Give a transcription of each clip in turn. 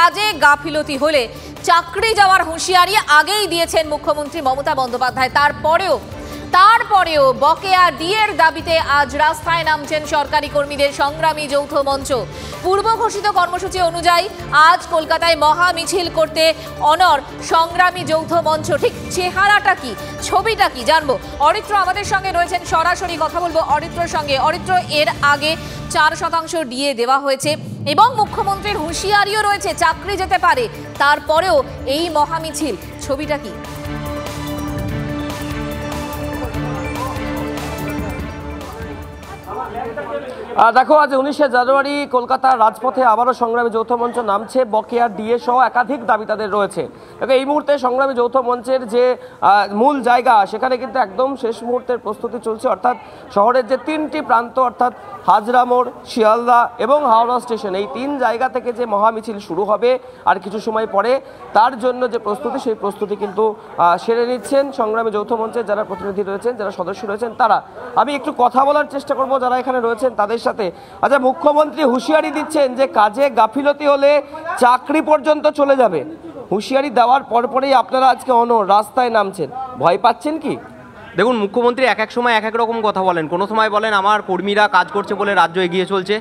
কাজে গাফিলতি হলে চাকরি যাওয়ার হুঁশিয়ারি আগেই দিয়েছেন মুখ্যমন্ত্রী মমতা বন্দ্যোপাধ্যায়। তারপরেও বকেয়া ডিএর দাবিতে আজ রাস্তায় নামছেন সরকারি কর্মীদের সংগ্রামী যৌথ মঞ্চ। পূর্ব ঘোষিত কর্মসূচি অনুযায়ী আজ কলকাতায় মহা মিছিল করতে অনড় সংগ্রামী যৌথ মঞ্চ। ঠিক চেহারাটা কি, ছবিটা কি জানবো। অরিত্র আমাদের সঙ্গে রয়েছেন, সরাসরি কথা বলবো অরিত্রর সঙ্গে। অরিত্র, এর আগে 4% ডিএ দেওয়া হয়েছে এবং মুখ্যমন্ত্রীর হুঁশিয়ারিও রয়েছে চাকরি যেতে পারে, তারপরেও এই মহা মিছিল, ছবিটা কি? দেখো, আজ 19শে জানুয়ারি কলকাতার রাজপথে আবারও সংগ্রামী যৌথ মঞ্চ নামছে। বকেয়া ডিএ সহ একাধিক দাবি তাদের রয়েছে। দেখো, এই মুহূর্তে সংগ্রামী যৌথ মঞ্চের যে মূল জায়গা, সেখানে কিন্তু একদম শেষ মুহূর্তের প্রস্তুতি চলছে। অর্থাৎ শহরের যে 3টি প্রান্ত, অর্থাৎ হাজরা মোড়, শিয়ালদা এবং হাওড়া স্টেশন, এই 3 জায়গা থেকে যে মহামিছিল শুরু হবে আর কিছু সময় পরে, তার জন্য যে প্রস্তুতি, সেই প্রস্তুতি কিন্তু সেরে নিচ্ছেন সংগ্রামী যৌথ মঞ্চের যারা প্রতিনিধি রয়েছেন, যারা সদস্য রয়েছেন তারা। আমি একটু কথা বলার চেষ্টা করব যারা এখানে রয়েছেন তাদের সাথে। আচ্ছা, মুখ্যমন্ত্রী হুঁশিয়ারি দিচ্ছেন যে কাজে গাফিলতি হলে চাকরি পর্যন্ত চলে যাবে। হুঁশিয়ারি দেওয়ার পরপরেই আপনারা আজকে অনড় রাস্তায় নামছেন, ভয় পাচ্ছেন কি? দেখুন, মুখ্যমন্ত্রী এক এক সময় এক এক রকম কথা বলেন। কোনো সময় বলেন আমার কর্মীরা কাজ করছে বলে রাজ্য এগিয়ে চলছে,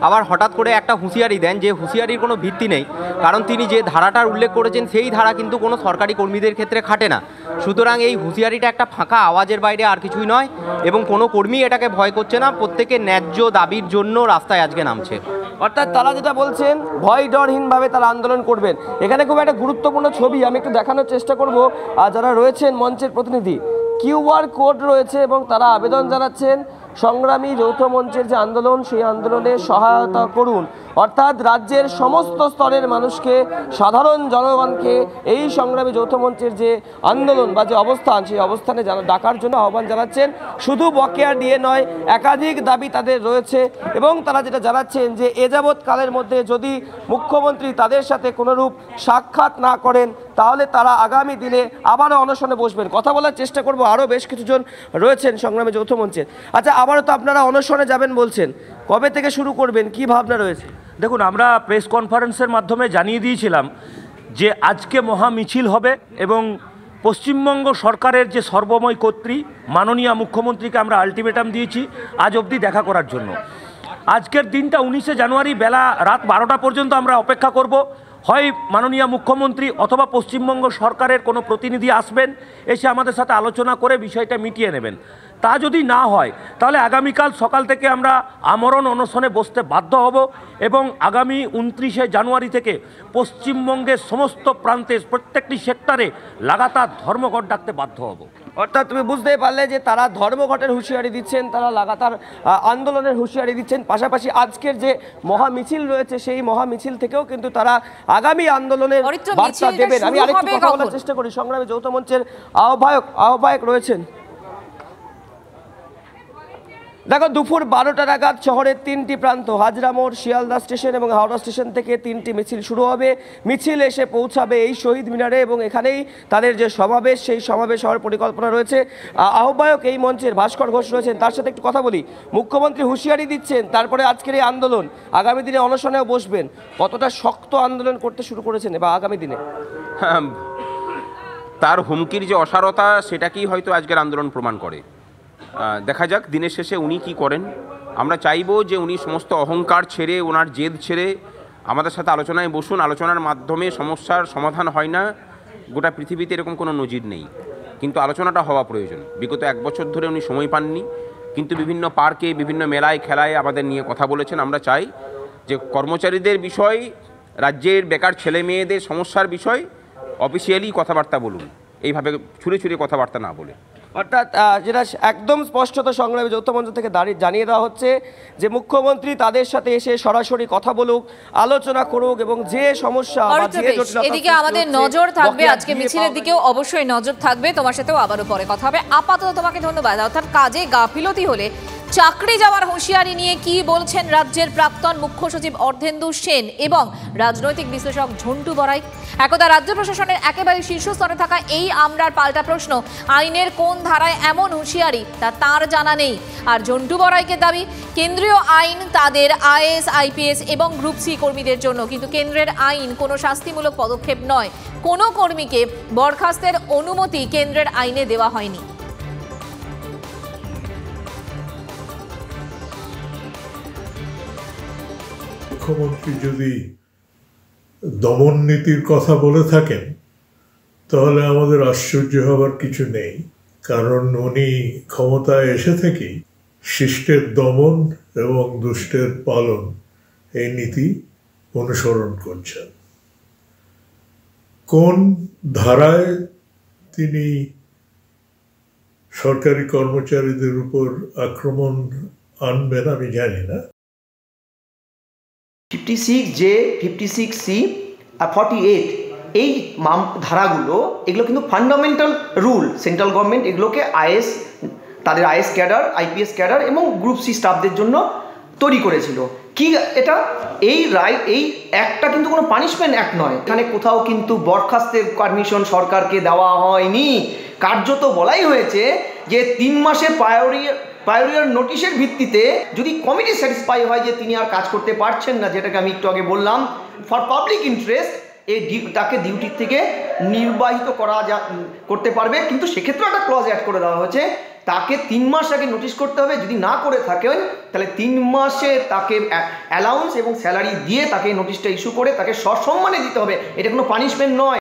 আবার হঠাৎ করে একটা হুঁশিয়ারি দেন যে হুঁশিয়ারির কোনো ভিত্তি নেই, কারণ তিনি যে ধারাটার উল্লেখ করেছেন সেই ধারা কিন্তু কোনো সরকারি কর্মীদের ক্ষেত্রে খাটে না। সুতরাং এই হুঁশিয়ারিটা একটা ফাঁকা আওয়াজের বাইরে আর কিছুই নয়, এবং কোনো কর্মী এটাকে ভয় করছে না। প্রত্যেকে ন্যায্য দাবির জন্য রাস্তায় আজকে নামছে। অর্থাৎ তারা যেটা বলছেন, ভয় ডরহীনভাবে তারা আন্দোলন করবেন। এখানে খুব একটা গুরুত্বপূর্ণ ছবি আমি একটু দেখানোর চেষ্টা করব। যারা রয়েছেন মঞ্চের প্রতিনিধি, QR কোড রয়েছে এবং তারা আবেদন জানাচ্ছেন সংগ্রামী যৌথ মঞ্চের যে আন্দোলন, সেই আন্দোলনে সহায়তা করুন। অর্থাৎ রাজ্যের সমস্ত স্তরের মানুষকে, সাধারণ জনগণকে এই সংগ্রামী যৌথ মঞ্চের যে আন্দোলন বা যে অবস্থান, সেই অবস্থানে ডাকার জন্য আহ্বান জানাচ্ছেন। শুধু বকেয়া ডিএ নয়, একাধিক দাবি তাদের রয়েছে এবং তারা যেটা জানাচ্ছেন যে এ যাবৎ কালের মধ্যে যদি মুখ্যমন্ত্রী তাদের সাথে কোনোরূপ সাক্ষাৎ না করেন, তাহলে তারা আগামী দিনে আবারও অনশনে বসবেন। কথা বলার চেষ্টা করব, আরও বেশ কিছুজন রয়েছেন সংগ্রামী যৌথ মঞ্চের। আচ্ছা, আবারও তো আপনারা অনশনে যাবেন বলছেন, কবে থেকে শুরু করবেন, কি ভাবনা রয়েছে? দেখুন, আমরা প্রেস কনফারেন্সের মাধ্যমে জানিয়ে দিয়েছিলাম যে আজকে মহা মিছিল হবে এবং পশ্চিমবঙ্গ সরকারের যে সর্বময় কর্ত্রী মাননীয় মুখ্যমন্ত্রীকে আমরা আলটিমেটাম দিয়েছি আজ অবধি দেখা করার জন্য। আজকের দিনটা 19শে জানুয়ারি বেলা রাত 12টা পর্যন্ত আমরা অপেক্ষা করব। হয় মাননীয় মুখ্যমন্ত্রী অথবা পশ্চিমবঙ্গ সরকারের কোনো প্রতিনিধি আসবেন, এসে আমাদের সাথে আলোচনা করে বিষয়টা মিটিয়ে নেবেন। তা যদি না হয় তাহলে আগামীকাল সকাল থেকে আমরা আমরণ অনশনে বসতে বাধ্য হব এবং আগামী 29শে জানুয়ারি থেকে পশ্চিমবঙ্গের সমস্ত প্রান্তে প্রত্যেকটি সেক্টরে লাগাতার ধর্মঘট ডাকতে বাধ্য হব। অর্থাৎ তুমি বুঝতেই পারলে যে তারা ধর্মঘটের হুঁশিয়ারি দিচ্ছেন, তারা লাগাতার আন্দোলনের হুঁশিয়ারি দিচ্ছেন। পাশাপাশি আজকের যে মহা মিছিল রয়েছে, সেই মহা মিছিল থেকেও কিন্তু তারা আগামী আন্দোলনের বার্তা দেবেন। আমি আরেকটু কথা বলার চেষ্টা করি, সংগ্রামী যৌথ মঞ্চের আহ্বায়ক রয়েছেন। দেখো, দুপুর 12টা নাগাদ শহরের 3টি প্রান্ত, হাজরা মোড়, শিয়ালদা স্টেশন এবং হাওড়া স্টেশন থেকে 3টি মিছিল শুরু হবে। মিছিল এসে পৌঁছাবে এই শহীদ মিনারে এবং এখানেই তাদের যে সমাবেশ, সেই সমাবেশ হওয়ার পরিকল্পনা রয়েছে। আহ্বায়ক এই মঞ্চের ভাস্কর ঘোষ রয়েছেন, তার সাথে একটু কথা বলি। মুখ্যমন্ত্রী হুঁশিয়ারি দিচ্ছেন, তারপরে আজকের এই আন্দোলন, আগামী দিনে অনশনেও বসবেন। কতটা শক্ত আন্দোলন করতে শুরু করেছেন বা আগামী দিনে? তার হুমকির যে অসারতা, সেটাকেই হয়তো আজকের আন্দোলন প্রমাণ করে। দেখা যাক দিনের শেষে উনি কি করেন। আমরা চাইবো যে উনি সমস্ত অহংকার ছেড়ে, ওনার জেদ ছেড়ে আমাদের সাথে আলোচনায় বসুন। আলোচনার মাধ্যমে সমস্যার সমাধান হয় না, গোটা পৃথিবীতে এরকম কোনো নজির নেই, কিন্তু আলোচনাটা হওয়া প্রয়োজন। বিগত 1 বছর ধরে উনি সময় পাননি, কিন্তু বিভিন্ন পার্কে, বিভিন্ন মেলায়, খেলায় আমাদের নিয়ে কথা বলেছেন। আমরা চাই যে কর্মচারীদের বিষয়, রাজ্যের বেকার ছেলে মেয়েদের সমস্যার বিষয় অফিসিয়ালি কথাবার্তা বলুন, এইভাবে ছুঁড়ে ছুঁড়ে কথাবার্তা না বলে। অর্থাৎ যেটা একদম স্পষ্টত সংগ্রামী যৌথ মঞ্চ থেকে জানিয়ে দেওয়া হচ্ছে যে মুখ্যমন্ত্রী তাদের সাথে এসে সরাসরি কথা বলুক, আলোচনা করুক এবং যে সমস্যা এদিকে আমাদের নজর থাকবে, আজকে মিছিলের দিকেও অবশ্যই নজর থাকবে। তোমার সাথেও আবারও পরে কথা হবে। আপাতত তোমাকে ধন্যবাদ। অর্থাৎ কাজে গাফিলতি হলে চাকরি যাওয়ার হুঁশিয়ারি নিয়ে কি বলছেন রাজ্যের প্রাক্তন মুখ্য সচিব অর্ধেন্দু সেন এবং রাজনৈতিক বিশ্লেষক ঝন্টু বড়াই? একদা রাজ্য প্রশাসনের একেবারে শীর্ষস্তরে থাকা এই আমলার পাল্টা প্রশ্ন, আইনের কোন ধারায় এমন হুঁশিয়ারি তা তার জানা নেই। আর ঝন্টু বড়াইকে দাবি, কেন্দ্রীয় আইন তাদের আইএএস, আইপিএস এবং গ্রুপ সি কর্মীদের জন্য, কিন্তু কেন্দ্রের আইন কোনো শাস্তিমূলক পদক্ষেপ নয়। কোনো কর্মীকে বরখাস্তের অনুমতি কেন্দ্রের আইনে দেওয়া হয়নি। মুখ্যমন্ত্রী যদি দমন নীতির কথা বলে থাকেন তাহলে আমাদের আশ্চর্য হবার কিছু নেই, কারণ উনি ক্ষমতায় এসে থেকেই শিষ্টের দমন এবং দুষ্টের পালন এই নীতি অনুসরণ করছেন। কোন ধারায় তিনি সরকারি কর্মচারীদের উপর আক্রমণ আনবেন আমি জানি না। 56J, 56C আর 48 এই ধারাগুলো, এগুলো কিন্তু ফান্ডামেন্টাল রুল। সেন্ট্রাল গভর্নমেন্ট এগুলোকে আইএস, তাদের আইএস ক্যাডার, আইপিএস ক্যাডার এবং গ্রুপ সি স্টাফদের জন্য তৈরি করেছিল। কি এটা, এই রায়, এই অ্যাক্টটা কিন্তু কোনো পানিশমেন্ট অ্যাক্ট নয়। এখানে কোথাও কিন্তু বরখাস্তের পারমিশন সরকারকে দেওয়া হয়নি। কার্যত বলাই হয়েছে যে 3 মাসের প্রায়োরিয়ার নোটিশের ভিত্তিতে যদি কমিটি স্যাটিসফাই হয় যে তিনি আর কাজ করতে পারছেন না, যেটাকে আমি একটু আগে বললাম, ফর পাবলিক ইন্টারেস্ট, তাকে ডিউটি থেকে নির্বাহিত করতে পারবে। কিন্তু সেক্ষেত্রে একটা ক্লজ অ্যাড করে দেওয়া হয়েছে, তাকে 3 মাস আগে নোটিশ করতে হবে। যদি না করে থাকেন তাহলে 3 মাসে তাকে অ্যালাউন্স এবং স্যালারি দিয়ে তাকে নোটিশটা ইস্যু করে তাকে সসম্মানে দিতে হবে। এটা কোনো পানিশমেন্ট নয়।